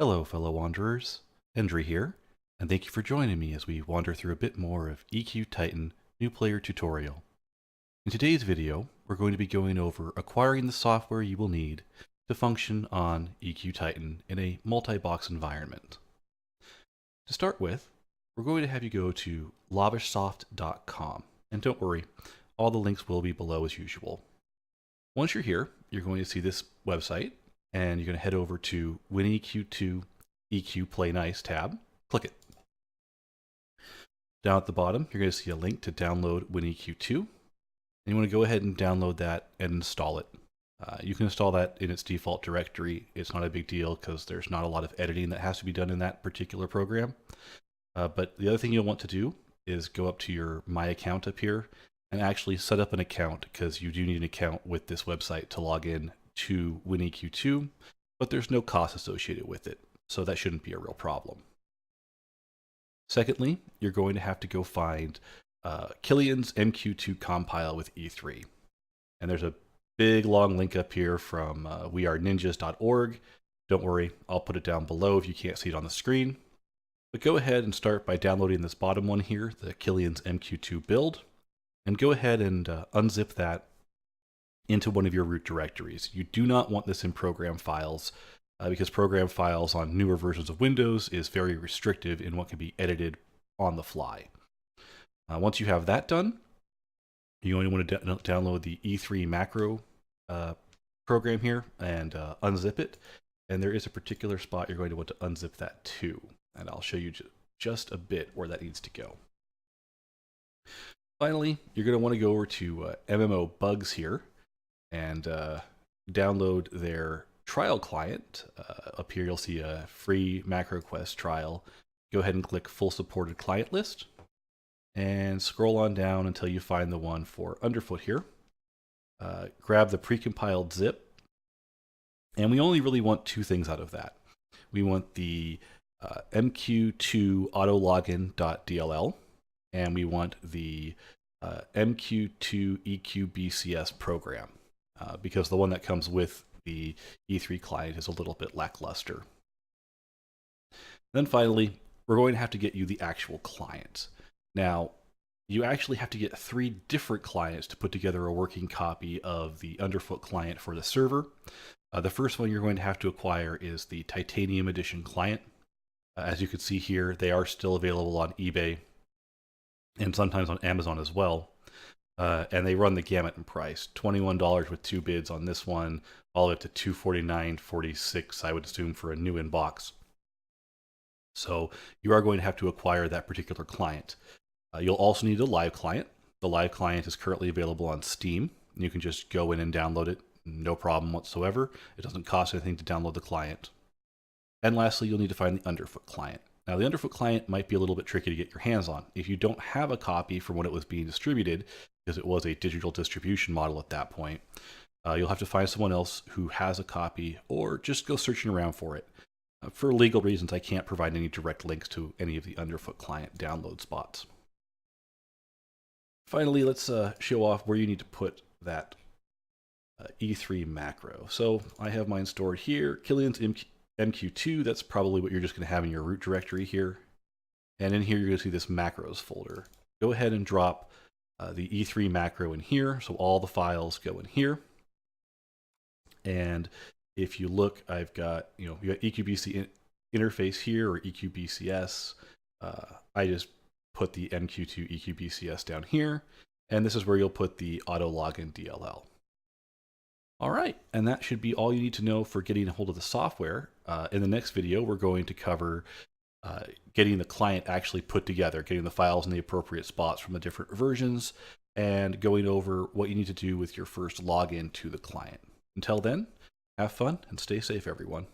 Hello, fellow wanderers. Hendry here, and thank you for joining me as we wander through a bit more of EQ Titan New Player Tutorial. In today's video, we're going to be going over acquiring the software you will need to function on EQ Titan in a multi-box environment. To start with, we're going to have you go to lavishsoft.com, and don't worry, all the links will be below as usual. Once you're here, you're going to see this website, and you're going to head over to WinEQ2 EQ Play Nice tab. Click it. Down at the bottom, you're going to see a link to download WinEQ2, and you want to go ahead and download that and install it. You can install that in its default directory. It's not a big deal because there's not a lot of editing that has to be done in that particular program. But the other thing you'll want to do is go up to your My Account up here and actually set up an account, because you do need an account with this website to log in to WinEQ2, but there's no cost associated with it, so that shouldn't be a real problem. Secondly, you're going to have to go find Killian's MQ2 compile with E3. And there's a big long link up here from weareninjas.org. Don't worry, I'll put it down below if you can't see it on the screen. But go ahead and start by downloading this bottom one here, the Killian's MQ2 build, and go ahead and unzip that into one of your root directories. You do not want this in program files, because program files on newer versions of Windows is very restrictive in what can be edited on the fly. Once you have that done, you only want to download the E3 macro program here and unzip it. And there is a particular spot you're going to want to unzip that to. And I'll show you just a bit where that needs to go. Finally, you're going to want to go over to MMO Bugs here and download their trial client. Up here you'll see a free MacroQuest trial. Go ahead and click Full Supported Client List and scroll on down until you find the one for Underfoot here. Grab the precompiled zip, and we only really want two things out of that. We want the MQ2 autologin.dll, and we want the MQ2 EQBCS program, because the one that comes with the E3 client is a little bit lackluster. Then finally, we're going to have to get you the actual client. Now, you actually have to get 3 different clients to put together a working copy of the Underfoot client for the server. The first one you're going to have to acquire is the Titanium Edition client. As you can see here, they are still available on eBay and sometimes on Amazon as well. And they run the gamut in price. $21 with 2 bids on this one, all the way up to $249.46, I would assume, for a new in box. So you are going to have to acquire that particular client. You'll also need a live client. The live client is currently available on Steam. You can just go in and download it, no problem whatsoever. It doesn't cost anything to download the client. And lastly, you'll need to find the Underfoot client. Now, the Underfoot client might be a little bit tricky to get your hands on. If you don't have a copy from when it was being distributed, because it was a digital distribution model at that point, you'll have to find someone else who has a copy, or just go searching around for it. For legal reasons, I can't provide any direct links to any of the Underfoot client download spots. Finally, let's show off where you need to put that E3 macro. So I have mine stored here, Killian's MQ2, that's probably what you're just going to have in your root directory here. And in here, you're going to see this macros folder. Go ahead and drop the E3 macro in here, so all the files go in here. And if you look, I've got, you got EQBC interface here, or EQBCS. I just put the MQ2 EQBCS down here, and this is where you'll put the auto login DLL. All right, and that should be all you need to know for getting a hold of the software. In the next video, we're going to cover getting the client actually put together, getting the files in the appropriate spots from the different versions, and going over what you need to do with your first login to the client. Until then, have fun and stay safe, everyone.